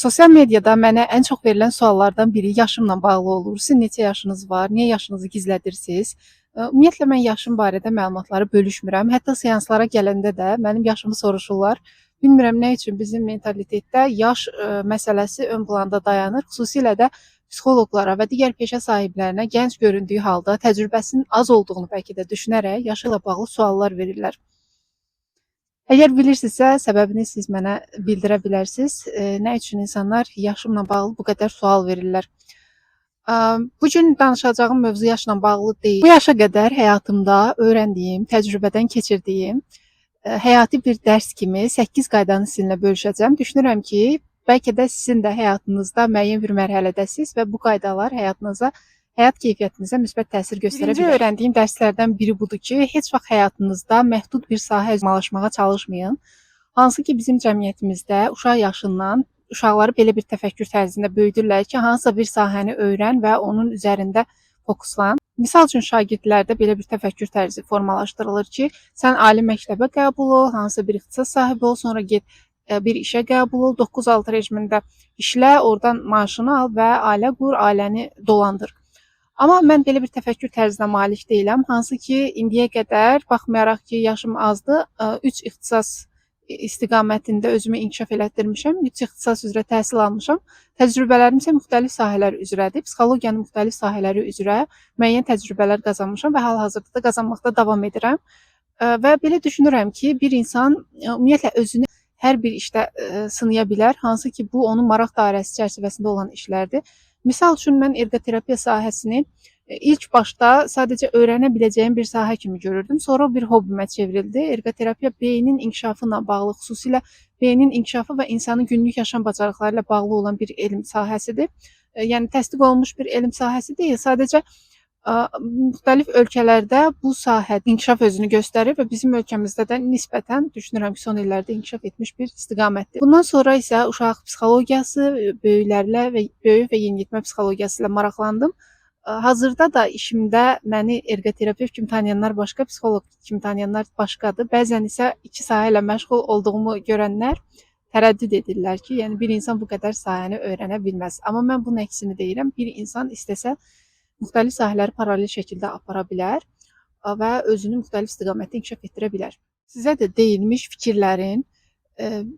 Sosial mediada mənə ən çox verilən suallardan biri yaşımla bağlı olur. Sizin neçə yaşınız var? Niyə yaşınızı gizlədirsiniz? Ümumiyyətlə mən yaşım barədə məlumatları bölüşmürəm. Hətta seanslara gələndə də mənim yaşımı soruşurlar. Bilmirəm nə üçün bizim mentalitetdə yaş məsələsi ön planda dayanır. Xüsusilə də psixoloqlara və digər peşə sahiblərinə gənc göründüyü halda təcrübəsinin az olduğunu bəlkə də düşünərək yaşı ilə bağlı suallar verirlər. Əgər bilirsinizsə, səbəbini siz mənə bildirə bilərsiniz. Nə üçün insanlar yaşımla bağlı bu qədər sual verirlər? Bu gün danışacağım mövzu yaşla bağlı deyil. Bu yaşa qədər həyatımda öyrəndiyim, təcrübədən keçirdiyim həyati bir dərs kimi 8 qaydanı sizinlə bölüşəcəm. Düşünürəm ki, bəlkə də sizin də həyatınızda müəyyən bir mərhələdəsiniz və bu qaydalar həyat keyfiyyətinizə müsbət təsir göstərə bilər. Birinci öyrəndiyim dərslərdən biri budur ki, heç vaxt həyatınızda məhdud bir sahə uzmanlaşmağa çalışmayın. Hansı ki, bizim cəmiyyətimizdə uşaq yaşından uşaqları belə bir təfəkkür tərzində böyüdürlər ki, hansısa bir sahəni öyrən və onun üzərində fokuslan. Misal üçün şagirdlərdə belə bir təfəkkür tərzi formalaşdırılır ki, sən ali məktəbə qəbul ol, hansısa bir ixtisas sahibi ol, sonra get bir işə qəbul ol, 9-6 rejimində işlə, oradan maaşını al və ailə qur, ailəni dolandır. Amma mən belə bir təfəkkür tərzinə malik deyiləm. Hansı ki, indiyə qədər, baxmayaraq ki, yaşım azdır, 3 ixtisas istiqamətində özümü inkişaf elətdirmişəm. 3 ixtisas üzrə təhsil almışam. Təcrübələrim isə müxtəlif sahələr üzrədir. Psixologiyanın müxtəlif sahələri üzrə müəyyən təcrübələr qazanmışam və hal-hazırda da qazanmaqda davam edirəm. Və belə düşünürəm ki, bir insan ümumiyyətlə özünü hər bir işdə sınaya bilər. Hansı ki, bu onun maraq dairəsi çərçivəsində olan işlərdir. Misal üçün mən ergoterapiya sahəsini ilk başda sadəcə öyrənə biləcəyim bir sahə kimi görürdüm. Sonra bir hobbimə çevrildi. Ergoterapiya beynin inkişafı ilə bağlı, xüsusilə beynin inkişafı və insanın günlük yaşam bacarıqları ilə bağlı olan bir elm sahəsidir. Yəni təsdiq olunmuş bir elm sahəsi deyil, sadəcə müxtəlif ölkələrdə bu sahə inkişaf özünü göstərir və bizim ölkəmizdə də nisbətən düşünürəm ki, son illərdə inkişaf etmiş bir istiqamətdir. Bundan sonra isə uşaq psixologiyası, böyük və yeniyetmə psixologiyası ilə maraqlandım. Hazırda da işimdə məni ergoterapeut kimi tanıyanlar başqa, psixoloq kimi tanıyanlar başqadır. Bəzən isə iki sahə ilə məşğul olduğumu görənlər tərəddüd edirlər ki, yəni bir insan bu qədər sahəni öyrənə bilməz. Amma mən bunun əksini deyirəm. Bir insan istəsə müxtəlif sahələri paralel şəkildə apara bilər və özünü müxtəlif istiqamətdə inkişaf etdirə bilər. Sizə də deyilmiş fikirlərin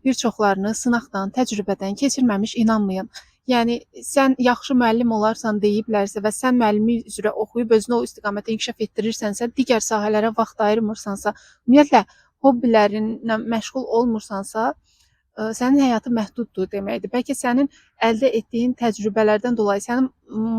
bir çoxlarını sınaqdan, təcrübədən keçirməmiş inanmayın. Yəni sən yaxşı müəllim olarsan deyiblərsə və sən müəllimlik üzrə oxuyub özünü o istiqamətdə inkişaf etdirirsənsə, digər sahələrə vaxt ayırmırsansa, ümumiyyətlə hobbilərinlə məşğul olmursansa, sənin həyatın məhduddur deməkdir. Bəlkə sənin əldə etdiyin təcrübələrdən dolayı sənin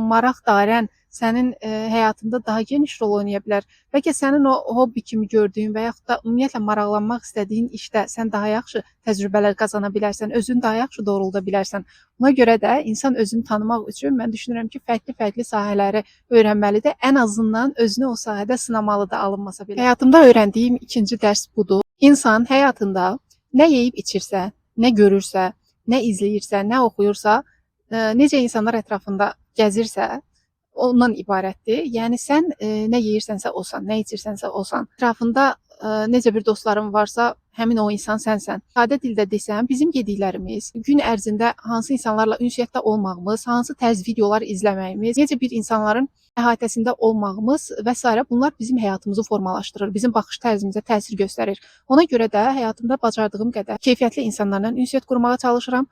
maraq dairən sənin həyatında daha geniş rol oynaya bilər. Bəlkə sənin o hobbi kimi gördüyün və yaxud da ümumiyyətlə maraqlanmaq istədiyin işdə sən daha yaxşı təcrübələr qazana bilərsən, özünü daha yaxşı doğrulda bilərsən. Buna görə də insan özünü tanımaq üçün mən düşünürəm ki, fərqli sahələri öyrənməlidir. Ən azından özünü o sahədə sınamalıdır, alınmasa belə. Həyatımda öyrəndiyim ikinci dərs budur. İnsan həyatında nə yeyib içirsə, nə görürsə, nə izləyirsə, nə oxuyursa, necə insanlar ətrafında gəzirsə, ondan ibarətdir. Yəni sən nə yeyirsənsə osan, nə içirsənsə osan. Ətrafında necə bir dostların varsa, həmin o insan sənsən. Sadə dildə desəm, bizim yediklərimiz, gün ərzində hansı insanlarla ünsiyyətdə olmağımız, hansı tərz videolar izləməyimiz, necə bir insanların əhatəsində olmağımız və s. bunlar bizim həyatımızı formalaşdırır, bizim baxış tərzimizə təsir göstərir. Ona görə də həyatımda bacardığım qədər keyfiyyətli insanlarla ünsiyyət qurmağa çalışıram.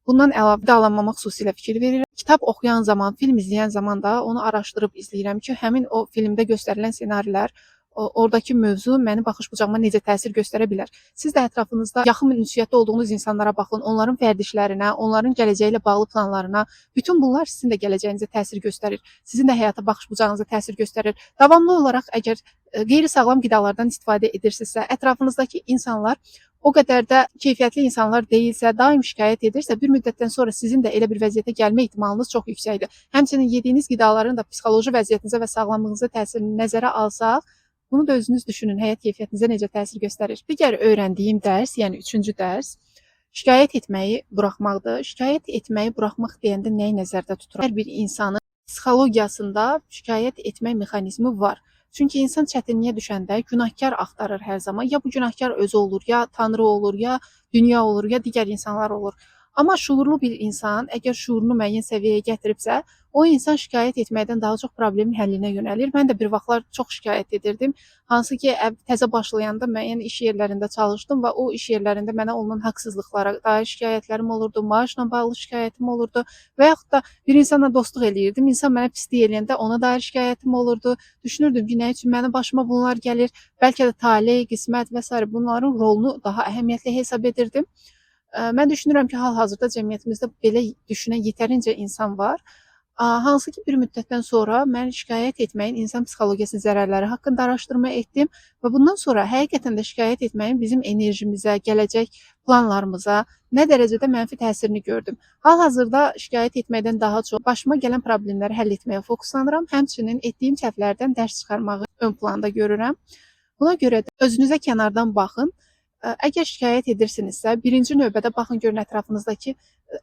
Bundan əlavə qidalanmama xüsusilə fikir verirəm. Kitab oxuyan zaman, film izləyən zaman da onu araşdırıb izləyirəm ki, həmin o filmdə göstərilən ssenarilər, oradakı mövzu mənim baxış bucağıma necə təsir göstərə bilər. Siz də ətrafınızda yaxın ünsiyyətdə olduğunuz insanlara baxın, onların vərdişlərinə, onların gələcəyi ilə bağlı planlarına. Bütün bunlar sizin də gələcəyinizə təsir göstərir. Sizin də həyata baxış bucağınıza təsir göstərir. Davamlı olaraq əgər qeyri-sağlam qidalardan istifadə edirsinizsə, ətrafınızdakı insanlar o qədər də keyfiyyətli insanlar deyilsə, daim şikayət edirsə, bir müddətdən sonra sizin də elə bir vəziyyətə gəlmə ehtimalınız çox yüksəkdir. Həmçinin yediyiniz qidaların da psixoloji vəziyyətinizə və sağlamlığınıza təsirini nəzərə alsaq, bunu da özünüz düşünün, həyat keyfiyyətinizə necə təsir göstərir. Digər öyrəndiyim dərs, yəni üçüncü dərs, şikayət etməyi buraxmaqdır. Şikayət etməyi buraxmaq deyəndə nəyi nəzərdə tuturam? Hər bir insanın psixologiyasında şikayət etmək mexanizmi var. Çünki insan çətinliyə düşəndə günahkar axtarır hər zaman. Ya bu günahkar özü olur, ya Tanrı olur, ya dünya olur, ya digər insanlar olur. Amma şuurlu bir insan əgər şuurunu müəyyən səviyyəyə gətiribsə, o insan şikayət etməkdən daha çox problemin həllinə yönəlir. Mən də bir vaxtlar çox şikayət edirdim. Hansı ki, təzə başlayanda müəyyən iş yerlərində çalışdım və o iş yerlərində mənə olunan haqsızlıqlara dair şikayətlərim olurdu, maaşla bağlı şikayətim olurdu və yaxud da bir insanla dostluq eləyirdim. İnsan mənə pislik eləyəndə ona dair şikayətim olurdu. Düşünürdüm ki, nə üçün mənim başıma bunlar gəlir? Bəlkə də taley, qismət və s. bunların rolunu daha əhəmiyyətli hesab edirdim. Mən düşünürəm ki, hal-hazırda cəmiyyətimizdə belə düşünən yetərincə insan var. Hansı ki, bir müddətdən sonra mən şikayət etməyin insan psixologiyasına zərərləri haqqında araşdırma etdim və bundan sonra həqiqətən də şikayət etməyin bizim enerjimizə, gələcək planlarımıza nə dərəcədə mənfi təsirini gördüm. Hal-hazırda şikayət etməkdən daha çox başıma gələn problemləri həll etməyə fokuslanıram. Həmçinin etdiyim səhvlərdən dərs çıxarmağı ön planda görürəm. Buna görə də özünüzə kənardan baxın. Əgər şikayət edirsinizsə, birinci növbədə baxın görün ətrafınızdakı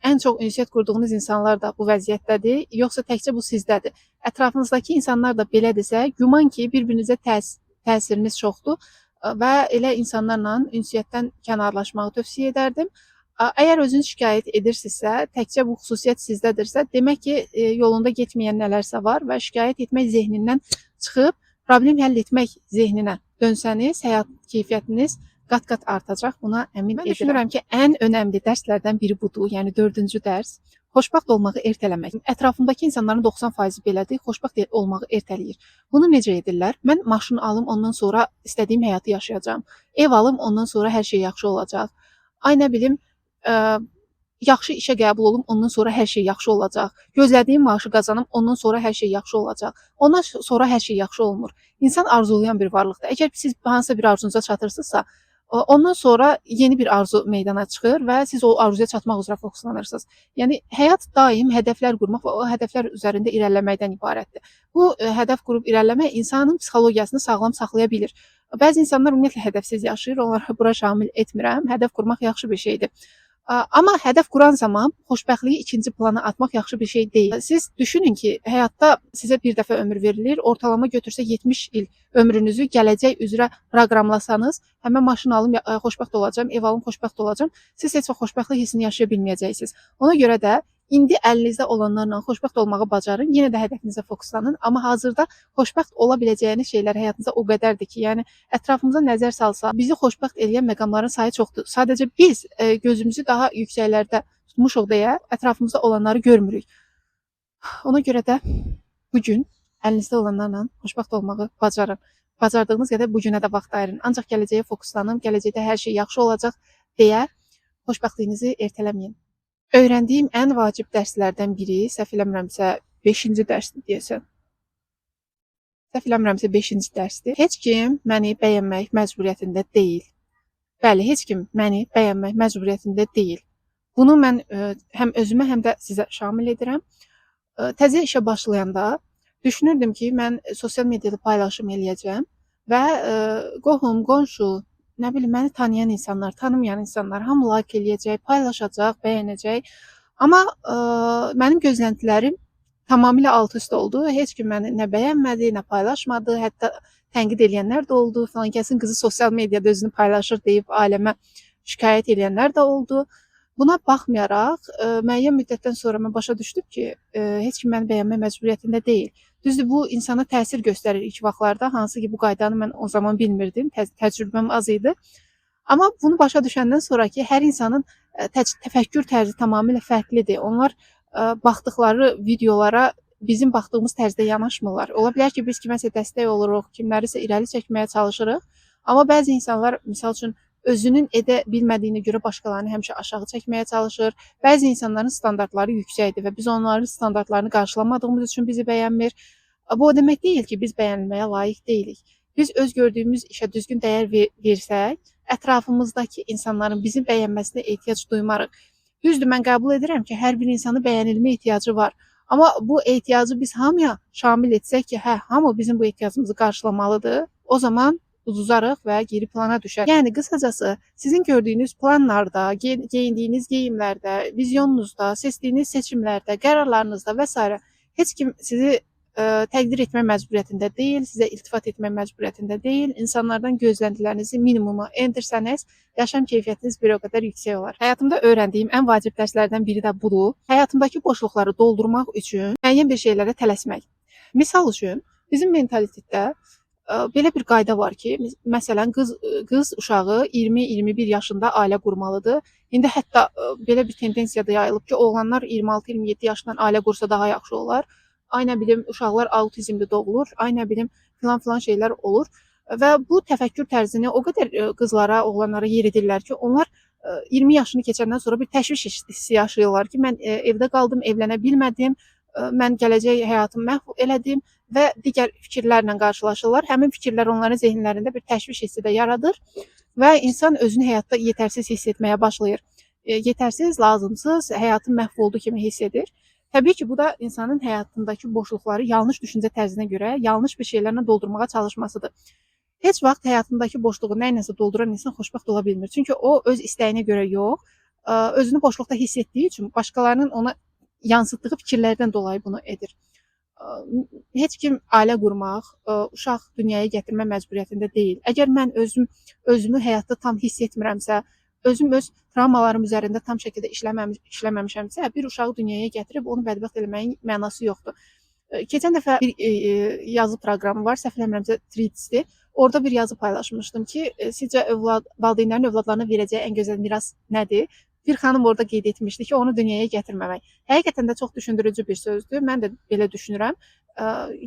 ən çox ünsiyyət qurduğunuz insanlar da bu vəziyyətdədir, yoxsa təkcə bu sizdədir. Ətrafınızdakı insanlar da belədirsə, güman ki, bir-birinizə təsiriniz çoxdur və elə insanlarla ünsiyyətdən kənarlaşmağı tövsiyə edərdim. Əgər özünüz şikayət edirsinizsə, təkcə bu xüsusiyyət sizdədirsə, demək ki, yolunda getməyən nələrsə var və şikayət etmək zehnindən çıxıb problem həll etmək zehninə dönsəniz, həyat keyfiyyətiniz qat-qat artacaq, buna əmin edirəm. Mən düşünürəm ki, ən önəmli dərslərdən biri budur, yəni 4-cü dərs. Xoşbəxt olmağı ertələmək. Ətrafımdakı insanların 90% belədir, xoşbəxt olmağı ertələyir. Bunu necə edirlər? Mən maşın alım, ondan sonra istədiyim həyatı yaşayacağam. Ev alım, ondan sonra hər şey yaxşı olacaq. Ay nə bilim, yaxşı işə qəbul olum, ondan sonra hər şey yaxşı olacaq. Gözlədiyim maaşı qazanım, ondan sonra hər şey yaxşı olacaq. Ondan sonra hər şey yaxşı olmur. İnsan arzulayan bir varlıqdır. Əgər siz hansısa bir arzunuza çatırsınızsa, ondan sonra yeni bir arzu meydana çıxır və siz o arzuya çatmaq üzrə fokuslanırsınız. Yəni həyat daim hədəflər qurmaq və o hədəflər üzərində irəliləməkdən ibarətdir. Bu hədəf qurub irəliləmək insanın psixologiyasını sağlam saxlaya bilir. Bəzi insanlar ümumiyyətlə hədəfsiz yaşayır, onları bura şamil etmirəm. Hədəf qurmaq yaxşı bir şeydir. Amma hədəf quran zaman xoşbəxtliyi ikinci plana atmaq yaxşı bir şey deyil. Siz düşünün ki, həyatda sizə bir dəfə ömür verilir, ortalama götürsə 70 il ömrünüzü gələcək üzrə proqramlasanız, həmin maşın alım, xoşbəxt olacağam, ev alım, xoşbəxt olacağam, siz heç vaxt xoşbəxtlik hissini yaşaya bilməyəcəksiniz. Ona görə də indi əlinizdə olanlarla xoşbəxt olmağı bacarın, yenə də hədəfinizə fokuslanın, amma hazırda xoşbəxt ola biləcəyiniz şeylər həyatınızda o qədərdir ki, yəni ətrafımıza nəzər salsa, bizi xoşbəxt edən məqamların sayı çoxdur. Sadəcə biz gözümüzü daha yüksəklərdə tutmuşuq deyə ətrafımızda olanları görmürük. Ona görə də bu gün əlinizdə olanlarla xoşbəxt olmağı bacarın. Bacardığınız qədər bu günə də vaxt ayırın. Ancaq gələcəyə fokuslanın, gələcəkdə hər şey yaxşı olacaq deyə xoşbəxtliyinizi ertələməyin. Öyrəndiyim ən vacib dərslərdən biri, səhv eləmirəmsə 5-ci dərsdir deyəsən. Səhv eləmirəmsə 5-ci dərsdir. Heç kim məni bəyənmək məcburiyyətində deyil. Bəli, heç kim məni bəyənmək məcburiyyətində deyil. Bunu mən həm özümə, həm də sizə şamil edirəm. Təzə işə başlayanda düşünürdüm ki, mən sosial mediada paylaşım eləyəcəm və qohum, qonşu, nə bilim, məni tanıyan insanlar, tanımayan insanlar hamı like eləyəcək, paylaşacaq, bəyənəcək. Amma mənim gözləntilərim tamamilə alt-üst oldu. Heç kim məni nə bəyənmədi, nə paylaşmadı, hətta tənqid edənlər də oldu. Filankəsin qızı sosial mediada özünü paylaşır deyib aləmə şikayət edənlər də oldu. Buna baxmayaraq, müəyyən müddətdən sonra mən başa düşdüm ki, heç kim məni bəyənmək məcburiyyətində deyil. Düzdür, bu insana təsir göstərir ilk vaxtlarda, hansı ki, bu qaydanı mən o zaman bilmirdim, təcrübəm az idi. Amma bunu başa düşəndən sonra ki, hər insanın təfəkkür tərzi tamamilə fərqlidir. Onlar baxdıqları videolara bizim baxdığımız tərzdə yanaşmırlar. Ola bilər ki, biz kiməsə dəstək oluruq, kimlərisə irəli çəkməyə çalışırıq. Amma bəzi insanlar, misal üçün, özünün edə bilmədiyinə görə başqalarını həmişə aşağı çəkməyə çalışır. Bəzi insanların standartları yüksəkdir və biz onların standartlarını qarşılamadığımız üçün bizi bəyənmir. Bu o demək deyil ki, biz bəyənilməyə layiq deyilik. Biz öz gördüyümüz işə düzgün dəyər versək, ətrafımızdakı insanların bizi bəyənməsinə ehtiyac duymarıq. Düzdür, mən qəbul edirəm ki, hər bir insanın bəyənilmə ehtiyacı var. Amma bu ehtiyacı biz hamıya şamil etsək ki, hamı bizim bu ehtiyacımızı qarşılamalıdır, o zaman uduzarıq və geri plana düşər. Yəni, qısacası, sizin gördüyünüz planlarda, geyindiyiniz geyimlərdə, vizyonunuzda, seçdiyiniz seçimlərdə, qərarlarınızda və s. heç kim sizi təqdir etmək məcburiyyətində deyil, sizə iltifat etmək məcburiyyətində deyil. İnsanlardan gözləntilərinizi minimuma endirsəniz, yaşam keyfiyyətiniz bir o qədər yüksək olar. Həyatımda öyrəndiyim ən vacib dərslərdən biri də budur. Həyatımdakı boşluqları doldurmaq üçün müəyyən bir şeylərə tələsmək. Misal üçün, bizim mentalitetdə belə bir qayda var ki, məsələn, qız uşağı 20-21 yaşında ailə qurmalıdır. İndi hətta belə bir tendensiya da yayılıb ki, oğlanlar 26-27 yaşından ailə qursa daha yaxşı olar. Ay nə bilim, uşaqlar autizmli doğulur, ay nə bilim, filan şeylər olur. Və bu təfəkkür tərzini o qədər qızlara, oğlanlara yeridirlər ki, onlar 20 yaşını keçəndən sonra bir təşviş hissi yaşayırlar ki, mən evdə qaldım, evlənə bilmədim, mən gələcək həyatımı məhv elədim və digər fikirlərlə qarşılaşırlar. Həmin fikirlər onların zehinlərində bir təşviş hissi də yaradır və insan özünü həyatda yetərsiz hiss etməyə başlayır. Yetərsiz, lazımsız, həyatın məhv olduğu kimi hiss edir. Təbii ki, bu da insanın həyatındakı boşluqları yanlış düşüncə tərzinə görə yanlış bir şeylərlə doldurmağa çalışmasıdır. Heç vaxt həyatındakı boşluğu nə iləsə dolduran insan xoşbəxt ola bilmir. Çünki o öz istəyinə görə yox, özünü boşluqda hiss etdiyi üçün başqalarının ona yansıtdığı fikirlərdən dolayı bunu edir. Heç kim ailə qurmaq, uşaq dünyaya gətirmə məcburiyyətində deyil. Əgər mən özümü həyatda tam hiss etmirəmsə, özüm öz travmalarım üzərində tam şəkildə işləməmişəmsə, bir uşağı dünyaya gətirib onu bədbəxt eləməyin mənası yoxdur. Keçən dəfə bir yazı proqramı var, səhv eləmirəmsə Threads-dir. Orada bir yazı paylaşmışdım ki, sizcə valideynlərin övladlarına verəcəyi ən gözəl miras nədir? Bir xanım orada qeyd etmişdi ki, onu dünyaya gətirməmək. Həqiqətən də çox düşündürücü bir sözdür. Mən də belə düşünürəm.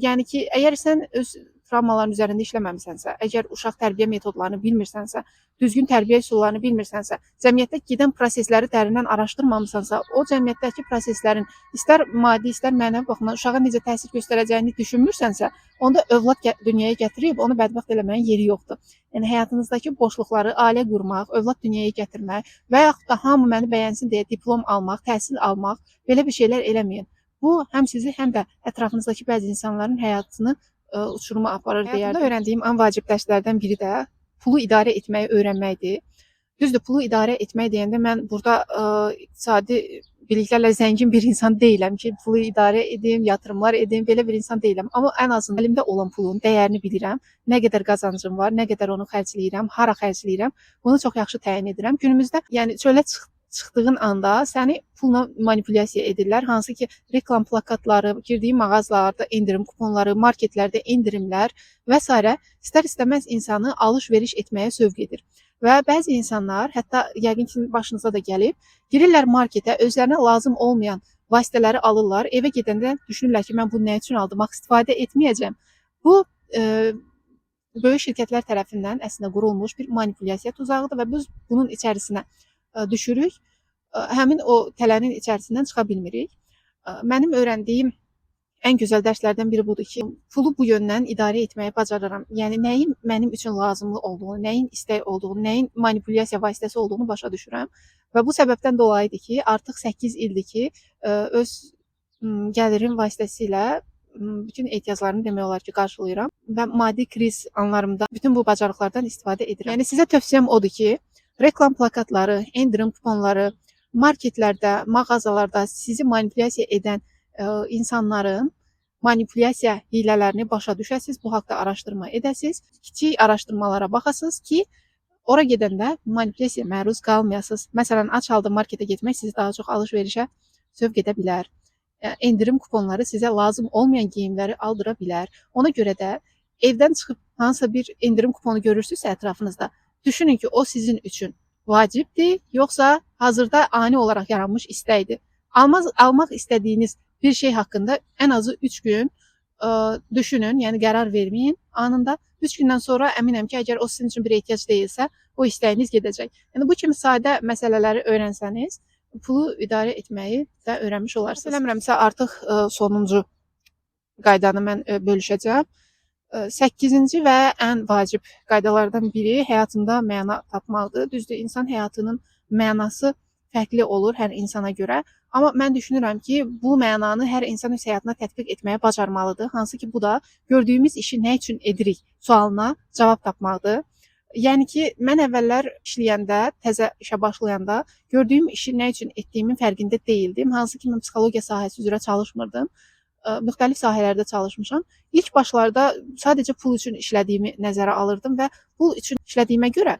Yəni ki, əgər sən öz travmaların üzərində işləməmisənsə, əgər uşaq tərbiyə metodlarını bilmirsənsə, düzgün tərbiyə üsullarını bilmirsənsə, cəmiyyətdə gedən prosesləri dərindən araşdırmamısansa, o cəmiyyətdəki proseslərin istər maddi, istər mənəvi baxımdan uşağa necə təsir göstərəcəyini düşünmürsənsə, onda övlad dünyaya gətirib onu bədbəxt eləməyin yeri yoxdur. Yəni həyatınızdakı boşluqları ailə qurmaq, övlad dünyaya gətirmək və yaxud da hamı məni bəyənsin deyə diplom almaq, təhsil almaq, belə bir şeylər eləməyin. Bu həm sizi, həm də ətrafınızdakı bəzi insanların həyatını uçuruma aparır deyərdim. Həyatımda öyrəndiyim ən vacib dərslərdən biri də pulu idarə etməyi öyrənməkdir. Düzdür, pulu idarə etmək deyəndə mən burada iqtisadi biliklərlə zəngin bir insan deyiləm ki, pulu idarə edim, yatırımlar edim, belə bir insan deyiləm. Amma ən azından əlimdə olan pulun dəyərini bilirəm. Nə qədər qazancım var, nə qədər onu xərcləyirəm, hara xərcləyirəm, bunu çox yaxşı təyin edirəm. Günümüzdə, yəni çölə çıxdığın anda səni pulla manipulyasiya edirlər. Hansı ki, reklam plakatları, girdiyin mağazalarda endirim kuponları, marketlərdə endirimlər və s. istər-istəməz insanı alış-veriş etməyə sövq edir. Və bəzi insanlar, hətta yəqin ki, başınıza da gəlib, girirlər marketə, özlərinə lazım olmayan vasitələri alırlar, evə gedəndə düşünürlər ki, mən bunu nə üçün aldım, axı istifadə etməyəcəm. Bu, böyük şirkətlər tərəfindən əslində qurulmuş bir manipulyasiya tuzağıdır və biz bunun içərisinə düşürük. Həmin o tələnin içərisindən çıxa bilmirik. Mənim öyrəndiyim ən gözəl dərslərdən biri budur ki, pulu bu yöndən idarə etməyi bacarıram. Yəni nəyin mənim üçün lazımlı olduğunu, nəyin istək olduğunu, nəyin manipulyasiya vasitəsi olduğunu başa düşürəm. Və bu səbəbdən dolayıdır ki, artıq 8 ildir ki, öz gəlirim vasitəsilə bütün ehtiyaclarımı demək olar ki, qarşılayıram və maddi kriz anlarımda bütün bu bacarıqlardan istifadə edirəm. Yəni sizə tövsiyəm odur ki, reklam plakatları, endirim kuponları, marketlərdə, mağazalarda sizi manipulyasiya edən insanların manipulyasiya hilələrini başa düşəsiz, bu haqda araşdırma edəsiz, kiçik araşdırmalara baxasınız ki, ora gedəndə manipulyasiyaya məruz qalmayasınız. Məsələn, aç halda marketə getmək sizi daha çox alış-verişə sövq edə bilər. Endirim kuponları sizə lazım olmayan geyimləri aldıra bilər. Ona görə də evdən çıxıb hansısa bir endirim kuponu görürsünüzsə ətrafınızda, düşünün ki, o sizin üçün vacibdir, yoxsa hazırda ani olaraq yaranmış istəkdir. Almaq istədiyiniz bir şey haqqında ən azı 3 gün düşünün, yəni qərar verməyin anında. 3 gündən sonra əminəm ki, əgər o sizin üçün bir ehtiyac deyilsə, o istəyiniz gedəcək. Yəni bu kimi sadə məsələləri öyrənsəniz, pulu idarə etməyi də öyrənmiş olarsınız. Eləmirəmsə artıq sonuncu qaydanı mən bölüşəcəm. 8-ci və ən vacib qaydalardan biri həyatında məna tapmaqdır. Düzdür, insan həyatının mənası fərqli olur hər insana görə. Amma mən düşünürəm ki, bu mənanı hər insan öz həyatına tətbiq etməyə bacarmalıdır. Hansı ki, bu da gördüyümüz işi nə üçün edirik sualına cavab tapmaqdır. Yəni ki, mən əvvəllər işləyəndə, təzə işə başlayanda gördüyüm işi nə üçün etdiyimin fərqində deyildim. Hansı ki, mən psixologiya sahəsi üzrə çalışmırdım. müxtəlif sahələrdə çalışmışam. İlk başlarda sadəcə pul üçün işlədiyimi nəzərə alırdım və pul üçün işlədiyimə görə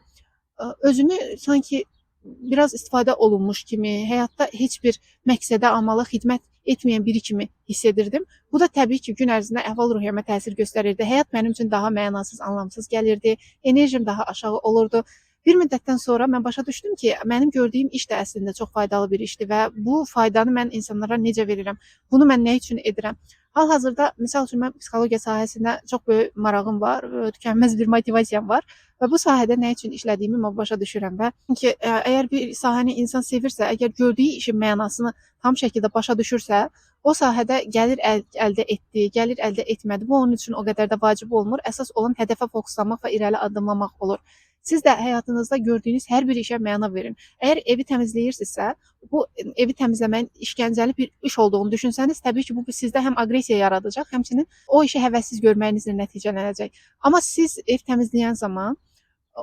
özümü sanki biraz istifadə olunmuş kimi, həyatda heç bir məqsədə, amala xidmət etməyən biri kimi hiss edirdim. Bu da təbii ki, gün ərzində əhval-ruhiyyəmə təsir göstərirdi. Həyat mənim üçün daha mənasız, anlamsız gəlirdi. Enerjim daha aşağı olurdu. Bir müddətdən sonra mən başa düşdüm ki, mənim gördüyüm iş də əslində çox faydalı bir işdir və bu faydanı mən insanlara necə verirəm? Bunu mən nə üçün edirəm? Hal-hazırda misal üçün mən psixologiya sahəsində çox böyük marağım var, tükənməz bir motivasiyam var və bu sahədə nə üçün işlədiyimi mən başa düşürəm və çünki əgər bir sahəni insan sevirsə, əgər gördüyü işin mənasını tam şəkildə başa düşürsə, o sahədə gəlir əldə etdi, gəlir əldə etmədi. Bu onun üçün o qədər də vacib olmur. Əsas olan hədəfə fokuslanmaq və irəli addımlamaq olur. Siz də həyatınızda gördüyünüz hər bir işə məna verin. Əgər evi təmizləyirsinizsə, bu evi təmizləməyin işgəncəli bir iş olduğunu düşünsəniz, təbii ki, bu sizdə həm aqressiya yaradacaq, həmçinin o işi həvəssiz görməyinizlə nəticələnəcək. Amma siz ev təmizləyən zaman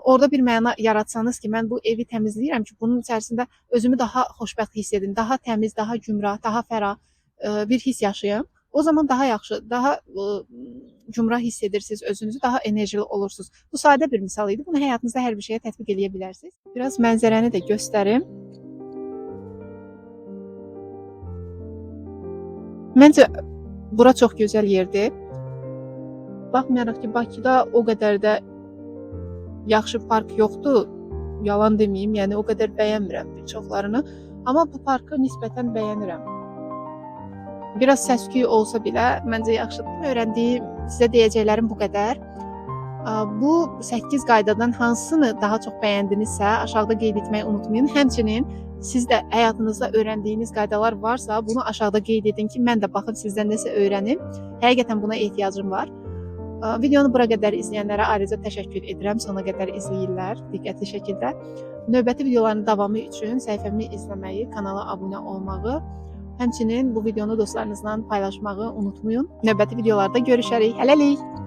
orada bir məna yaratsanız ki, mən bu evi təmizləyirəm ki, bunun içərisində özümü daha xoşbəxt hiss edim, daha təmiz, daha gümrah, daha fərah bir hiss yaşayım. O zaman daha yaxşı, daha gümrah hiss edirsiniz özünüzü, daha enerjili olursunuz. Bu sadə bir misal idi. Bunu həyatınızda hər bir şeyə tətbiq edə bilərsiniz. Biraz mənzərəni də göstərim. Məncə bura çox gözəl yerdir. Baxmayaraq ki, Bakıda o qədər də yaxşı park yoxdur. Yalan deməyim, yəni o qədər bəyənmirəm bir çoxlarını. Amma bu parkı nisbətən bəyənirəm. Biraz səs-küy olsa belə məncə yaxşıdır. Öyrəndiyim, sizə deyəcəklərim bu qədər. Bu 8 qaydadan hansını daha çox bəyəndinizsə, aşağıda qeyd etməyi unutmayın. Həmçinin siz də həyatınızda öyrəndiyiniz qaydalar varsa, bunu aşağıda qeyd edin ki, mən də baxıb sizdən nəsə öyrənim. Həqiqətən buna ehtiyacım var. Videonu bura qədər izləyənlərə ayrıca təşəkkür edirəm. Sona qədər izləyirlər diqqətli şəkildə. Növbəti videoların davamı üçün səhifəmi izləməyi, kanala abunə olmağı, həmçinin bu videonu dostlarınızla paylaşmağı unutmayın. Növbəti videolarda görüşərik. Hələlik!